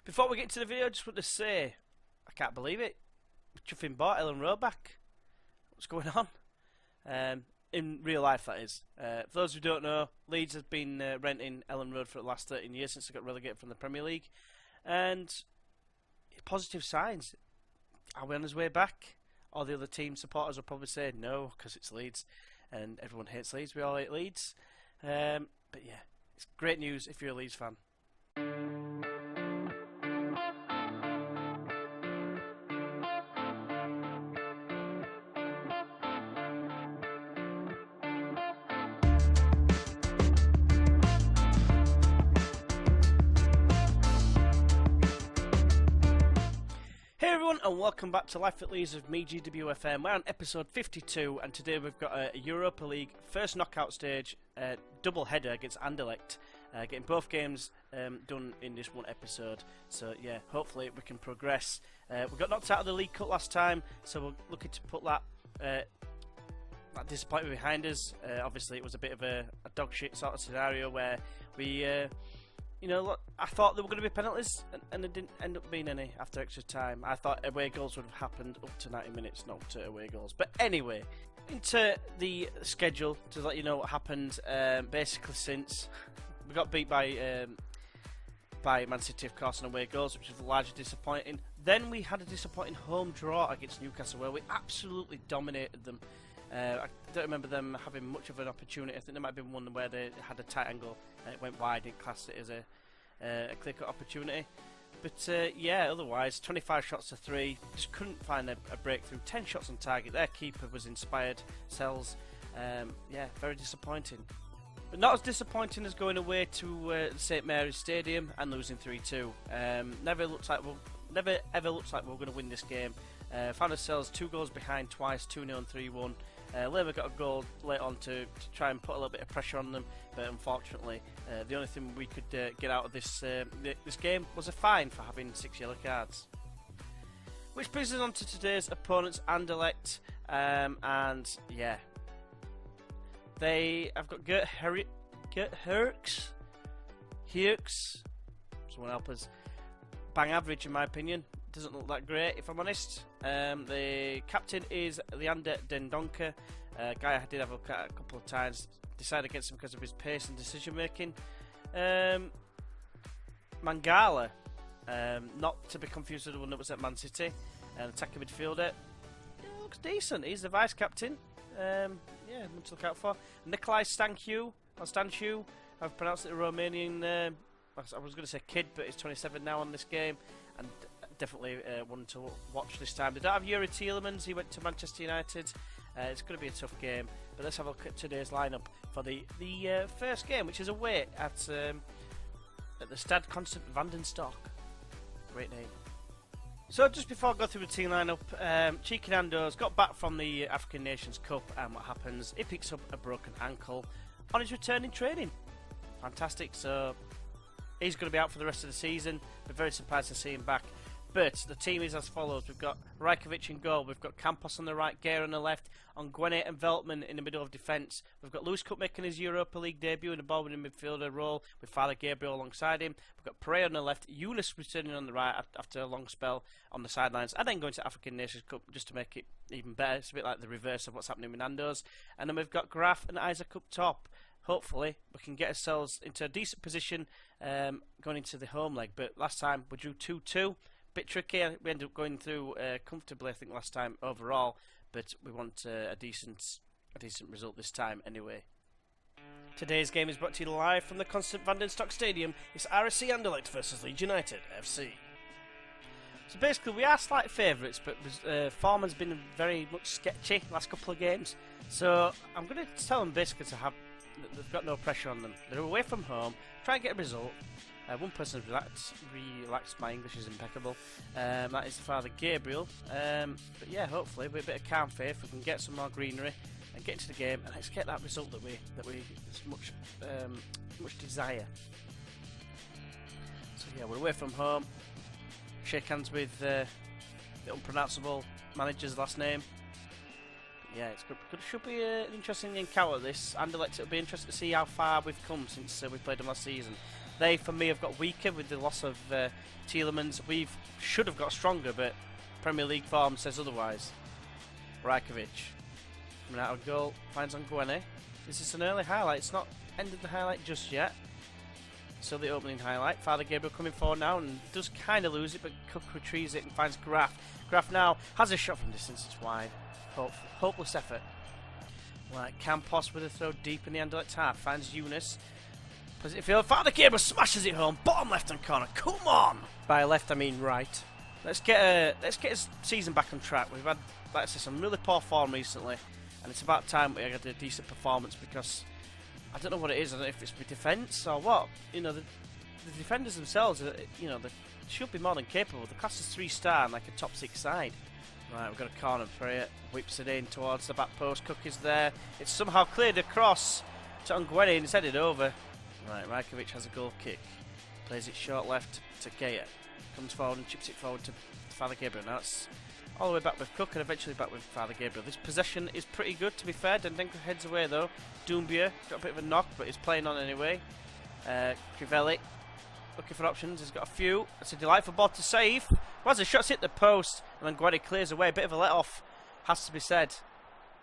Before we get into the video, I just want to say, I can't believe it. Chuffing bought Ellen Rowe back. What's going on? In real life, that is. For those who don't know, Leeds has been renting Ellen Road for the last 13 years since they got relegated from the Premier League. And positive signs. Are we on his way back? All the other team supporters will probably say no, because it's Leeds. And everyone hates Leeds. We all hate Leeds. But yeah, it's great news if you're a Leeds fan. Hey everyone, and welcome back to Life at Leeds with me, GWFM. We're on episode 52, and today we've got a Europa League first knockout stage double header against Anderlecht, getting both games done in this one episode. So yeah, hopefully we can progress. We got knocked out of the League Cup last time, so we're looking to put that disappointment behind us. Obviously, it was a bit of a dog shit sort of scenario where we. You know, look, I thought there were going to be penalties, and there didn't end up being any after extra time. I thought away goals would have happened up to 90 minutes, not to away goals. But anyway, into the schedule to let you know what happened. Basically, since we got beat by Man City, of course, on away goals, which was largely disappointing. Then we had a disappointing home draw against Newcastle, where we absolutely dominated them. I don't remember them having much of an opportunity. I think there might have been one where they had a tight angle and it went wide and classed it as a clear-cut opportunity. But yeah, otherwise, 25 shots to 3. Just couldn't find a breakthrough. 10 shots on target. Their keeper was inspired. Sells. Yeah, very disappointing. But not as disappointing as going away to St Mary's Stadium and losing 3-2. Never ever looks like we're going to win this game. Found ourselves 2 goals behind twice, 2-0 and 3-1. Labour got a goal late on to try and put a little bit of pressure on them, but unfortunately the only thing we could get out of this game was a fine for having 6 yellow cards. Which brings us on to today's opponents, Anderlecht, and yeah, I've got Gert Herks, someone help us. Bang average in my opinion. Doesn't look that great, if I'm honest. The captain is Leander Den Donker, a guy I did have a look at a couple of times. Decided against him because of his pace and decision making. Mangala, not to be confused with the one that was at Man City, an attacking midfielder. Looks decent. He's the vice captain. Yeah, one to look out for. Nikolai Stanciu, I've pronounced it a Romanian. I was going to say kid, but he's 27 now on this game, and definitely one to watch this time. They don't have Yuri Tielemans. He went to Manchester United. It's going to be a tough game, but let's have a look at today's lineup for the first game, which is away at the Stad Constant Vandenstock. Great name. So just before I go through the team lineup, Cheeky Nando's got back from the African Nations Cup, and what happens? He picks up a broken ankle on his return in training. Fantastic. So he's going to be out for the rest of the season. We're very surprised to see him back. But the team is as follows. We've got Rajkovic in goal. We've got Campos on the right, Gare on the left, Ongwene and Veltman in the middle of defence. We've got Lewis Cook making his Europa League debut in the ball winning midfielder role with Father Gabriel alongside him. We've got Pereira on the left, Eunice returning on the right after a long spell on the sidelines, and then going to African Nations Cup just to make it even better. It's a bit like the reverse of what's happening with Nando's. And then we've got Graf and Isaac up top. Hopefully we can get ourselves into a decent position going into the home leg. But last time we drew 2-2. Bit tricky. We ended up going through comfortably, I think, last time overall, but we want a decent result this time anyway. Today's game is brought to you live from the Constant Vandenstock Stadium. It's RSC Anderlecht versus Leeds United FC. So basically, we are slight favourites, but form has been very much sketchy last couple of games. So I'm going to tell them basically they've got no pressure on them. They're away from home, try and get a result. One person has relaxed. My English is impeccable. That is Father Gabriel. But yeah, hopefully with a bit of calm faith we can get some more greenery and get into the game, and let's get that result that we much desire. So yeah, we're away from home. Shake hands with the unpronounceable manager's last name. But yeah, it's good. Should be an interesting encounter this. Anderlecht, it'll be interesting to see how far we've come since we played them last season. They, for me, have got weaker with the loss of Tielemans. We should have got stronger, but Premier League form says otherwise. Rajkovic coming out of goal, finds Nguene. This is an early highlight. It's not ended the highlight just yet. So the opening highlight. Father Gabriel coming forward now and does kind of lose it, but Cook retrieves it and finds Graf. Graf now has a shot from distance. It's wide. Hopeless effort. Right, Campos with a throw deep in the Anderlecht half. Finds Yunus. Plays it in field. Father Gabriel smashes it home. Bottom left-hand corner. Come on! By left, I mean right. Let's get his season back on track. We've had, like I said, some really poor form recently, and it's about time we had a decent performance because I don't know what it is. I don't know if it's with defence or what. You know, the defenders themselves, you know, they should be more than capable. The class is 3-star and like a top 6 side. Right, we've got a corner for it. Whips it in towards the back post. Cook is there. It's somehow cleared across to Nguene and it's headed over. Right, Rajkovic has a goal kick. Plays it short left to Gaya. Comes forward and chips it forward to Father Gabriel. Now it's all the way back with Cook and eventually back with Father Gabriel. This possession is pretty good, to be fair. Dendenko heads away though. Doumbia got a bit of a knock, but he's playing on anyway. Crivelli looking for options. He's got a few. It's a delightful ball to save. Well, the shots hit the post and then Guedi clears away. A bit of a let-off, has to be said.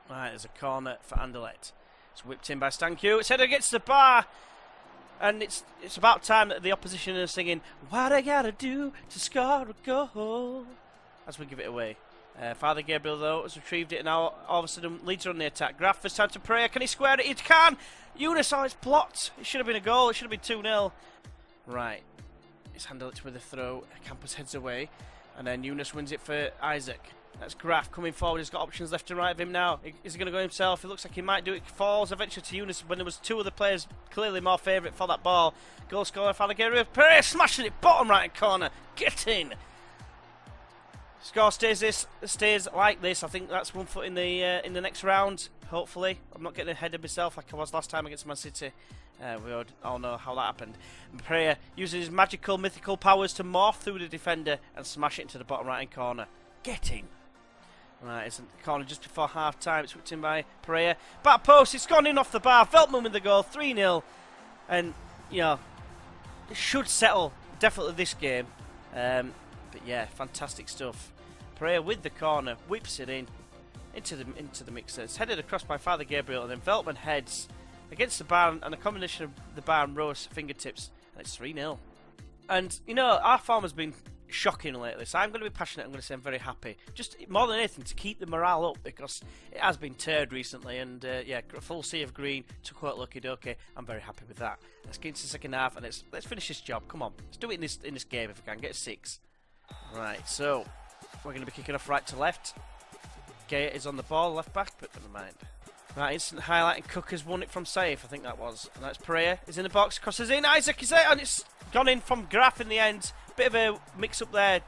Right, there's a corner for Anderlecht. It's whipped in by Stanku. It's headed against the bar. And it's about time that the opposition are singing, "What I gotta do to score a goal," as we give it away. Father Gabriel, though, has retrieved it, and now all of a sudden Leeds are on the attack. Graf has time to pray. Can he square it? He can! Yunus, oh, it's blocked. It should have been a goal. It should have been 2-0. Right. He's handled it with a throw. Campos heads away. And then Yunus wins it for Isaac. That's Graf coming forward. He's got options left and right of him now. Is he going to go himself? It looks like he might do it. Falls eventually to Yunus when there was two other players clearly more favourite for that ball. Goal scorer, Father Gabriel. Perez smashing it bottom right corner. Get in! Score stays like this. I think that's 1 foot in the next round. Hopefully, I'm not getting ahead of myself like I was last time against Man City. We all know how that happened. Pereira uses his magical, mythical powers to morph through the defender and smash it into the bottom right-hand corner. Get in! Right, it's a corner just before half-time. It's whipped in by Pereira. Back post, it's gone in off the bar. Veltman with the goal, 3-0. And, you know, it should settle definitely this game. But yeah, fantastic stuff. Pereira with the corner, whips it in into the mixer. It's headed across by Father Gabriel, and then Veltman heads against the bar, and a combination of the bar and Rose fingertips, and it's 3-0. And you know, our form has been shocking lately, so I'm going to be passionate. I'm going to say I'm very happy, just more than anything to keep the morale up, because it has been turd recently. And yeah, a full sea of green to quote Lucky Doke. I'm very happy with that. Let's get into the second half and let's finish this job. Come on, let's do it in this game if we can. Get a 6. Right, so we're going to be kicking off right to left. Gaya is on the ball, left back, but never mind. Right, instant highlight, and Cook has won it from Save, I think that was. And that's Pereira, is in the box, crosses in, Isaac is there, and it's gone in from Graf in the end. Bit of a mix-up there.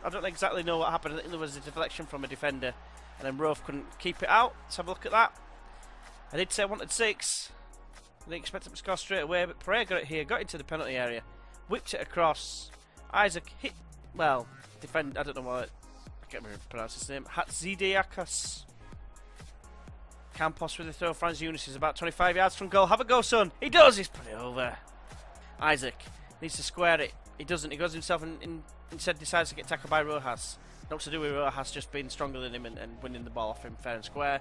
I don't exactly know what happened. I think there was a deflection from a defender, and then Rove couldn't keep it out. Let's have a look at that. I did say I wanted 6. I didn't expect him to score straight away, but Pereira got it here, got into the penalty area, whipped it across. Isaac hit, well, defend, I don't know what, I can't remember pronounce his name. Hatzidiakas. Campos with the throw. Franz Yunus is about 25 yards from goal. Have a go, son. He does. He's put it over. Isaac needs to square it. He doesn't. He goes himself and instead decides to get tackled by Rojas. Not to do with Rojas just being stronger than him and winning the ball off him fair and square.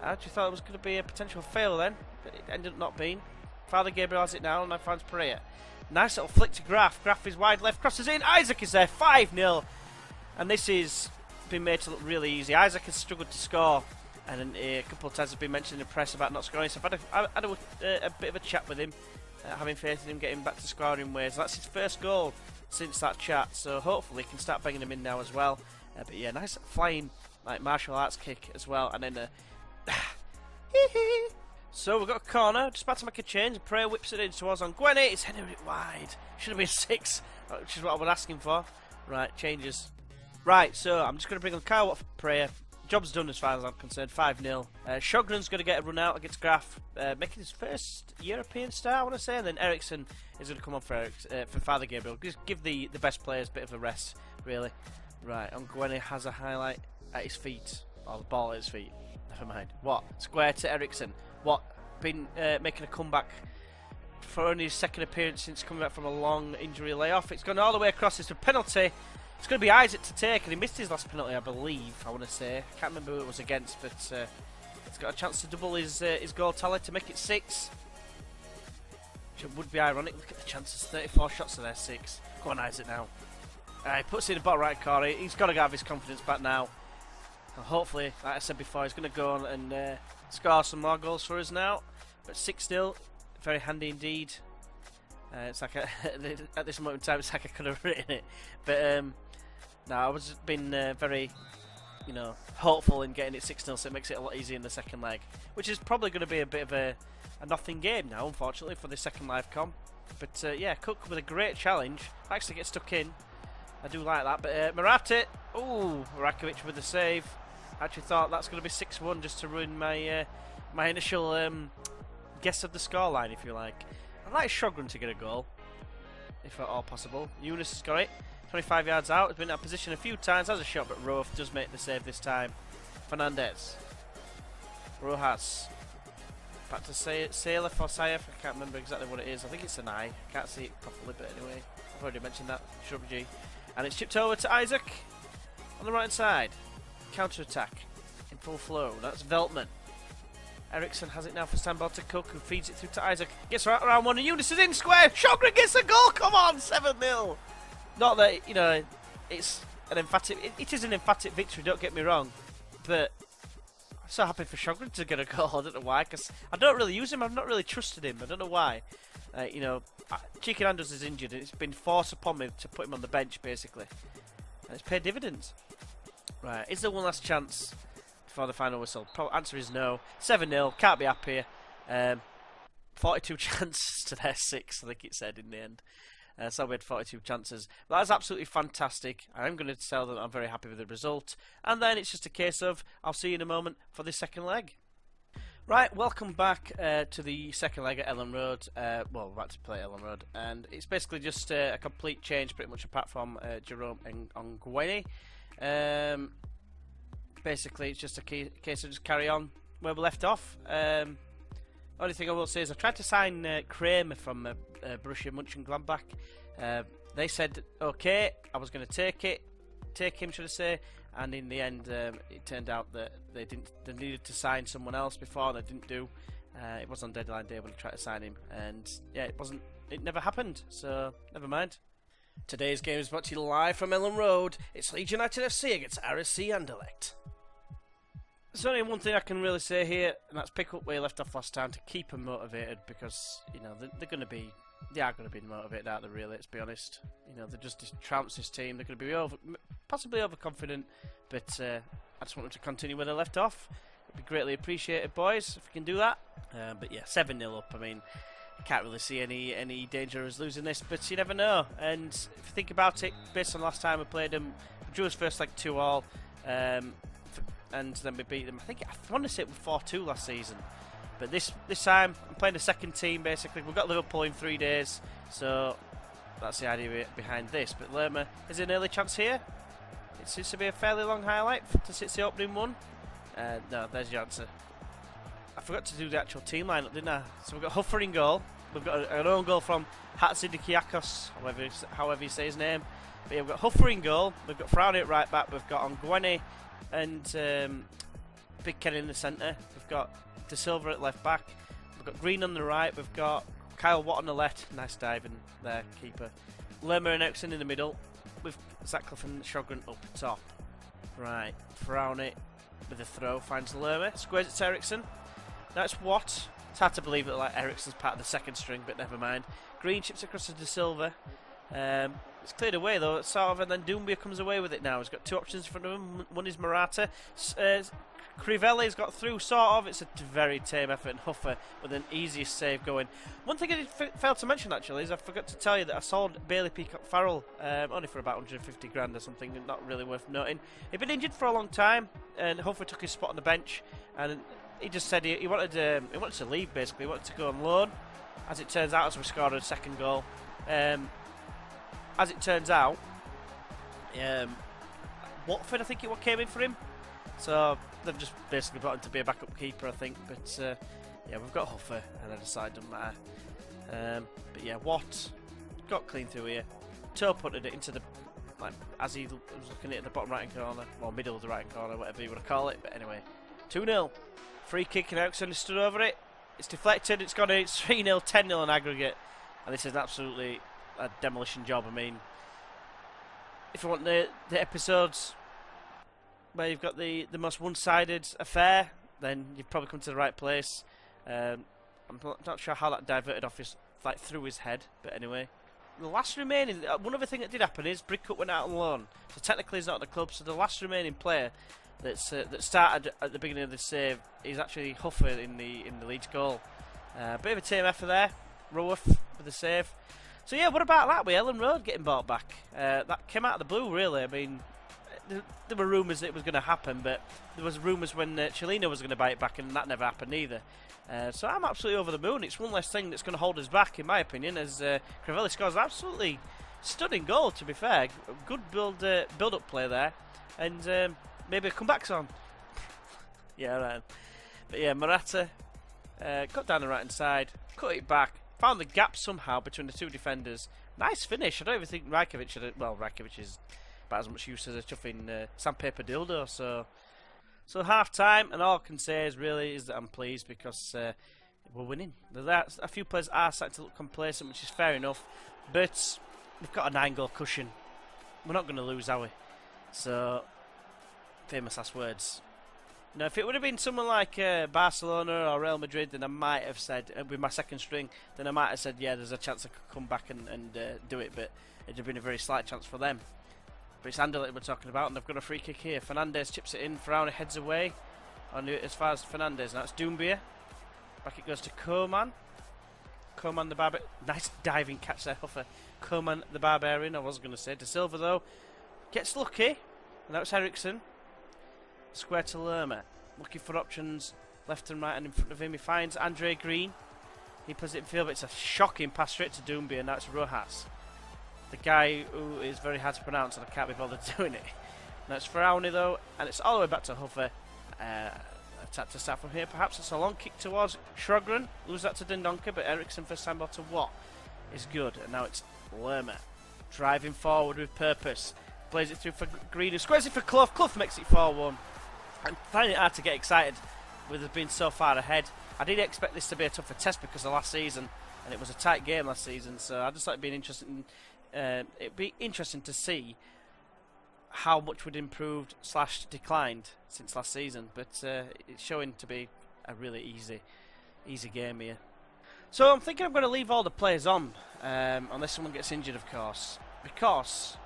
I actually thought it was going to be a potential fail then, but it ended up not being. Father Gabriel has it now, and now finds Pereira. Nice little flick to Graf. Graf is wide left, crosses in. Isaac is there. 5-0. And this is been made to look really easy. Isaac has struggled to score, and a couple of times have been mentioned in the press about not scoring. So I've had a bit of a chat with him, having faith in him getting back to scoring ways. That's his first goal since that chat, so hopefully he can start banging him in now as well. But yeah, nice flying like martial arts kick as well, and then so we've got a corner, just about to make a change. Pereira whips it in towards Nguene. It's headed it wide. Should have been 6, which is what I was asking for. Right, changes. Right, so I'm just going to bring on Kyle for Pereira. Job's done as far as I'm concerned. 5-0. Shogren's going to get a run out against Graf, making his first European start, I want to say. And then Eriksson is going to come on for Father Gabriel. Just give the best players a bit of a rest, really. Right, Nguene has a highlight at his feet. Or the ball at his feet. Never mind. What? Square to Eriksson. What? Been making a comeback for only his second appearance since coming back from a long injury layoff. It's gone all the way across. It's a penalty. It's going to be Isaac to take, and he missed his last penalty, I believe. I want to say. I can't remember who it was against, but he's got a chance to double his goal tally to make it 6. Which would be ironic. Look at the chances. 34 shots to their 6. Go on, Isaac now. He puts it in the bottom right corner. He's got to have his confidence back now. And hopefully, like I said before, he's going to go on and score some more goals for us now. But 6-0, very handy indeed. It's like at this moment in time, it's like I could have written it. But no, I was been very, hopeful in getting it 6-0, so it makes it a lot easier in the second leg, which is probably going to be a bit of a nothing game now, unfortunately, for the second live com. But yeah, Cook with a great challenge. Actually gets stuck in. I do like that. But Marate, ooh, Rakovic with the save. I actually thought that's going to be 6-1 just to ruin my my initial guess of the scoreline, if you like. I'd like Shogren to get a goal, if at all possible. Yunus has got it. 25 yards out. He's been in that position a few times. Has a shot, but Roaf does make the save this time. Fernandez. Rojas. Back to Saleh for Saif. I can't remember exactly what it is. I think it's an I. Can't see it properly, but anyway. I've already mentioned that. Shrub G. And it's chipped over to Isaac on the right side. Counter attack in full flow. That's Veltman. Ericsson has it now for standball to Cook, who feeds it through to Isaac. Gets right around one, and Eunice is in square. Shogren gets a goal. Come on, 7-0. Not that it's an emphatic. It is an emphatic victory. Don't get me wrong, but I'm so happy for Shogren to get a goal. I don't know why, because I don't really use him. I've not really trusted him. I don't know why. Chicken Anders is injured, and it's been forced upon me to put him on the bench, basically. And it's paid dividends. Right, is there one last chance for the final whistle? Answer is no. 7-0, can't be happier. 42 chances to their 6, I think it said in the end. So we had 42 chances. But that's absolutely fantastic. I'm going to tell them I'm very happy with the result. And then it's just a case of, I'll see you in a moment for the second leg. Right, welcome back to the second leg at Ellen Road. Well, we're about to play Ellen Road, and it's basically just a complete change, pretty much, apart from Jerome and Ongwene. Basically, it's just a case of just carry on where we left off. Only thing I will say is I tried to sign Kramer from Borussia Mönchengladbach. They said okay, I was going to take him, should I say? And in the end, it turned out that they needed to sign someone else before, and they didn't do. It was on deadline day when I tried to sign him, and yeah, it never happened. So never mind. Today's game is brought to you live from Ellen Road. It's Leeds United FC against RSC Anderlecht. There's only one thing I can really say here, and that's pick up where you left off last time to keep them motivated, because they are going to be motivated, aren't they? Really, let's be honest. They're just trounced this team. They're going to be possibly overconfident, but I just want them to continue where they left off. It'd be greatly appreciated, boys, if we can do that. But yeah, 7-0 up. I mean, I can't really see any danger of us losing this, but you never know. And if you think about it, based on last time we played them, we drew us first leg 2-2, and then we beat them. I want to say it was 4-2 last season. But this time, I'm playing the second team, basically. We've got Liverpool in 3 days, so that's the idea behind this. But Lerma, is there an early chance here? It seems to be a fairly long highlight to sit the opening one. No, there's your answer. I forgot to do the actual team lineup, didn't I? So we've got Huffer in goal. We've got an own goal from Hatzidikiakos, however you say his name. But yeah, we've got Huffer in goal. We've got Frowny at right back. We've got Ongwene and Big Ken in the centre. We've got De Silva at left back. We've got Green on the right. We've got Kyle Watt on the left. Nice diving there, keeper. Lerma and Ericsson in the middle, with Zackliffe and Shogren up top. Right, Frowny with a throw finds Lerma. Squares it to Ericsson. That's Watt. It's hard to believe that Ericsson's part of the second string, but never mind. Green chips across to De Silva. It's cleared away though, sort of, and then Doumbia comes away with it now. He's got 2 options in front of him. One is Morata. Crivelli's got through, sort of. It's a very tame effort, and Huffer with an easiest save going. One thing I did fail to mention actually is I forgot to tell you that I sold Bailey Peacock Farrell only for about 150 grand or something, and not really worth noting. He'd been injured for a long time, and Huffer took his spot on the bench, and he just said he wanted to leave, basically. He wanted to go on loan. As it turns out, as we scored a second goal. As it turns out, Watford, I think what came in for him. So they've just basically brought him to be a backup keeper, I think. But yeah, we've got Huffer, and I decided it doesn't matter. But yeah, Watt got clean through here. Toe putted it into the, like, as he was looking at it in the bottom right hand corner, or middle of the right hand corner, whatever you want to call it. But anyway, 2-0. Free kick and Ericsson stood over it. It's deflected, it's gone in, it's 3-0, 10-0 on aggregate. And this is absolutely a demolition job. I mean, if you want the episodes where you've got the most one-sided affair, then you've probably come to the right place. I'm not sure how that diverted off his, like, through his head, but anyway. The last remaining, one other thing that did happen is Brigcup went out on loan, so technically he's not at the club. So the last remaining player that started at the beginning of the save is actually Huffer in the Leeds goal. Bit of a team effort there, Roworth with the save. So yeah, what about that with Ellen Road getting bought back? That came out of the blue, really. I mean, there were rumours that it was going to happen, but there was rumours when Chilena was going to buy it back, and that never happened either. So I'm absolutely over the moon. It's one less thing that's going to hold us back, in my opinion, as Crivelli scores an absolutely stunning goal, to be fair. Good build-up play there, and maybe a comeback song. Yeah, right. But yeah, Morata got down the right-hand side, cut it back, found the gap somehow between the two defenders. Nice finish. I don't even think Rajkovic should have... Well, Rajkovic is about as much use as a chuffing sandpaper dildo, so half-time, and all I can say is that I'm pleased because we're winning. A few players are starting to look complacent, which is fair enough, but we've got a 9-goal cushion. We're not going to lose, are we? So, famous last words. Now, if it would have been someone like Barcelona or Real Madrid, then I might have said, with my second string, then I might have said, yeah, there's a chance I could come back and do it, but it'd have been a very slight chance for them. But it's Anderlecht we're talking about, and they've got a free kick here. Fernandez chips it in, Faraoni heads away as far as Fernandez. Now it's Doumbia. Back it goes to Koeman. Koeman the Barbarian. Nice diving catch there, Huffer. Koeman the Barbarian, I was going to say. De Silva, though, gets lucky. And now it's Ericsson. Square to Lerma. Looking for options left and right, and in front of him he finds Andre Green. He puts it in field, but it's a shocking pass straight to Doumbia, and now it's Rojas. The guy who is very hard to pronounce, and I can't be bothered doing it. Now it's Faraoni, though, and it's all the way back to Huffer. Attack to start from here. Perhaps it's a long kick towards Shrogren. Lose that to Dendonka, but Ericsson first time ball to Watt is good. And now it's Lerma driving forward with purpose. Plays it through for Green, who squares it for Clough. Clough makes it 4-1. I'm finding it hard to get excited with us being so far ahead. I did expect this to be a tougher test because of last season, and it was a tight game last season. So I just thought it'd be interesting to see how much we'd improved / declined since last season, but it's showing to be a really easy game here. So I'm thinking I'm going to leave all the players on, unless someone gets injured, of course, because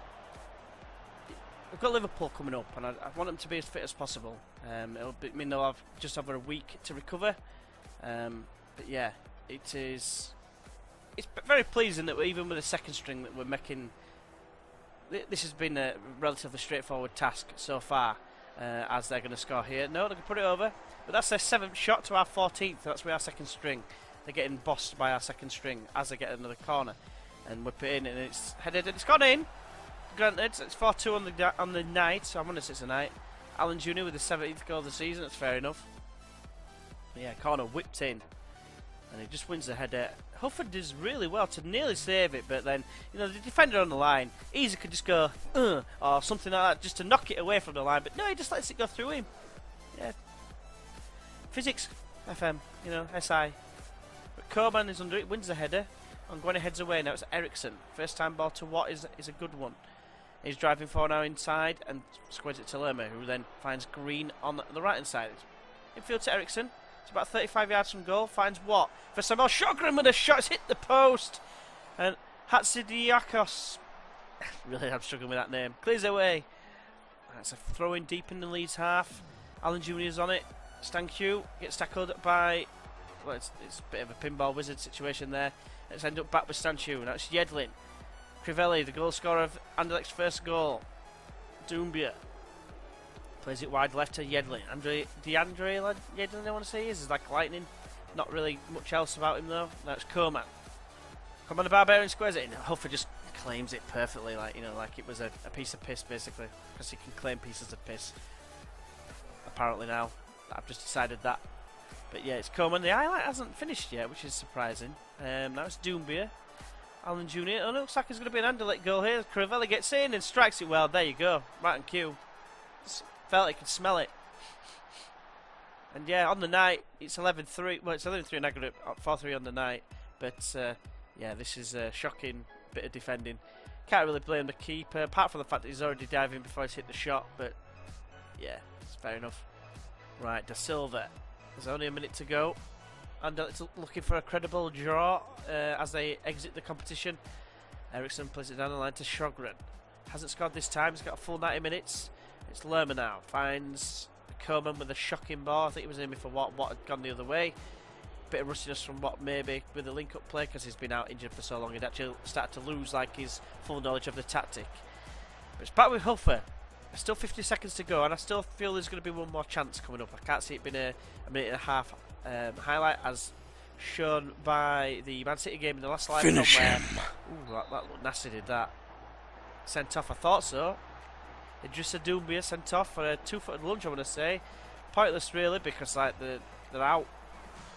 we've got Liverpool coming up, and I want them to be as fit as possible. It'll mean they'll have just over a week to recover, but yeah, it's very pleasing that even with a second string that we're making. This has been a relatively straightforward task so far, as they're going to score here. No, they can put it over, but that's their 7th shot to our 14th. That's with our second string. They're getting bossed by our second string as they get another corner and whip it in, and it's headed and it's gone in. Granted, it's 4-2 on the night, so I'm going to say it's a night. Alan Jr. with the 17th goal of the season. That's fair enough. But yeah, corner whipped in, and he just wins the header. Huffer does really well to nearly save it, but then, you know, the defender on the line, easy could just go, or something like that, just to knock it away from the line, but no, he just lets it go through him. Yeah. Physics, FM, you know, SI. But Koeman is under it, wins the header, and Gwenny heads away. Now it's Ericsson. First time ball to Watt is a good one. He's driving forward now inside, and squares it to Lerma, who then finds Green on the right hand side. Infield to Ericsson. It's about 35 yards from goal. Finds Watt. First time ball. Shrogren with a shot. It's hit the post. And Hatsidiakos. Really, I'm struggling with that name. Clears away. That's a throw in deep in the Leeds half. Alan Jr. is on it. Stanku gets tackled by... Well, it's a bit of a pinball wizard situation there. Let's end up back with Stanku. Now it's Yedlin. Crivelli, the goal scorer of Anderlecht's first goal. Doumbia. Plays it wide left to Yedlin. DeAndre Yedlin, I want to say, is like lightning. Not really much else about him, though. Now it's Koeman. Koeman the Barbarian squares it in. Huffer just claims it perfectly, like it was a piece of piss, basically. Because he can claim pieces of piss. Apparently now. I've just decided that. But yeah, it's Koeman. The highlight hasn't finished yet, which is surprising. Now it's Doumbia. Alan Jr. Oh, looks like it's going to be an underlet goal here. Crivelli gets in and strikes it well. There you go. Right on cue. Felt it, could smell it. And yeah, on the night, it's 11-3. Well, it's 11-3 in aggregate, 4-3 on the night. But yeah, this is a shocking bit of defending. Can't really blame the keeper, apart from the fact that he's already diving before he's hit the shot. But yeah, it's fair enough. Right, Da Silva. There's only a minute to go. And it's looking for a credible draw as they exit the competition. Eriksson plays it down the line to Sjogren. Hasn't scored this time. He's got a full 90 minutes. It's Lerma now. Finds Coman with a shocking ball. I think he was aiming for what had gone the other way. Bit of rustiness from Watt maybe with the link-up play because he's been out injured for so long. He'd actually started to lose like his full knowledge of the tactic. But it's back with Huffer. There's still 50 seconds to go, and I still feel there's going to be one more chance coming up. I can't see it being a minute and a half highlight as shown by the Man City game in the last slide. Finish him. Ooh, that looked nasty, did that. Sent off, I thought so. Idrissa Doumbia sent off for a 2-footed lunge, I want to say. Pointless really, because like they're out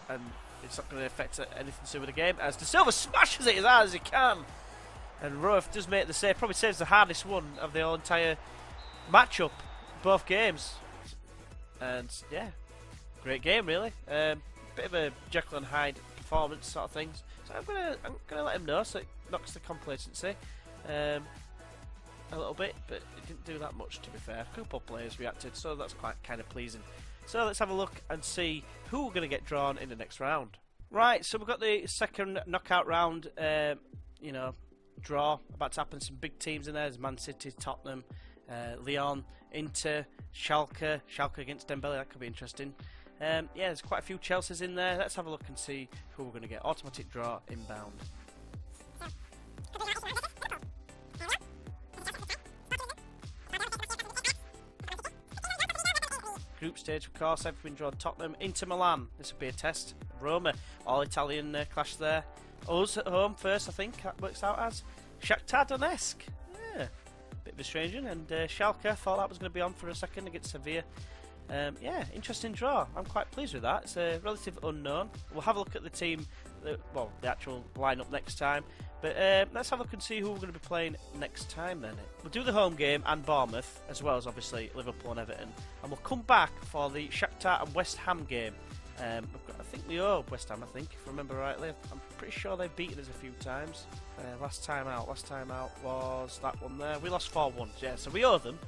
and it's not going to affect anything to do with the game. As Da Silva smashes it as hard as he can. And Roaf does make the save, probably saves the hardest one of the whole entire matchup, both games. And yeah, great game really. Bit of a Jekyll and Hyde performance sort of things. So I'm gonna let him know so it knocks the complacency a little bit, but it didn't do that much to be fair. A couple of players reacted, so that's quite kind of pleasing. So let's have a look and see who we're going to get drawn in the next round. Right, so we've got the second knockout round, you know, draw about to happen. Some big teams in there. There's Man City, Tottenham, Lyon, Inter, Schalke against Dembele. That could be interesting. Yeah, there's quite a few Chelsea's in there. Let's have a look and see who we're going to get. Automatic draw inbound. Group stage, of course, I've been drawn Tottenham, Inter Milan. This will be a test. Roma, all Italian clash there. Us at home first, I think that works out as. Shakhtar Donetsk. Yeah, bit of a strange one. And Schalke, thought that was going to be on for a second against Sevilla. Yeah, interesting draw. I'm quite pleased with that. It's a relative unknown. We'll have a look at the team, well, the actual lineup next time. But let's have a look and see who we're going to be playing next time then. We'll do the home game and Bournemouth, as well as obviously Liverpool and Everton. And we'll come back for the Shakhtar and West Ham game. I think we owe West Ham, if I remember rightly. I'm pretty sure they've beaten us a few times. Last time out was that one there. We lost 4-1, yeah, so we owe them.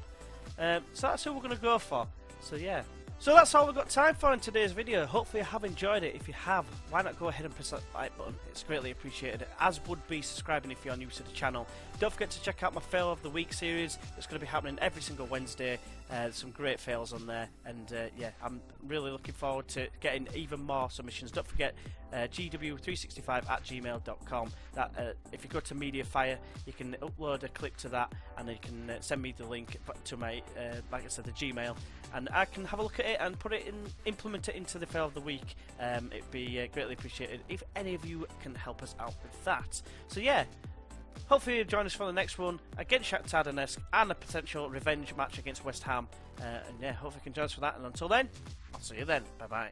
So that's who we're going to go for. So yeah. So that's all we've got time for in today's video. Hopefully you have enjoyed it. If you have, why not go ahead and press that like button? It's greatly appreciated, as would be subscribing if you're new to the channel. Don't forget to check out my Fail of the Week series. It's going to be happening every single Wednesday. There's some great fails on there, and yeah, I'm really looking forward to getting even more submissions. Don't forget gw365@gmail.com. That if you go to Mediafire, you can upload a clip to that, and then you can send me the link to my, like I said, the Gmail, and I can have a look at it and put it in, implement it into the Fail of the Week. It'd be greatly appreciated if any of you can help us out with that. So yeah. Hopefully you'll join us for the next one against Shakhtar Donetsk and a potential revenge match against West Ham. And yeah, hopefully you can join us for that. And until then, I'll see you then. Bye bye.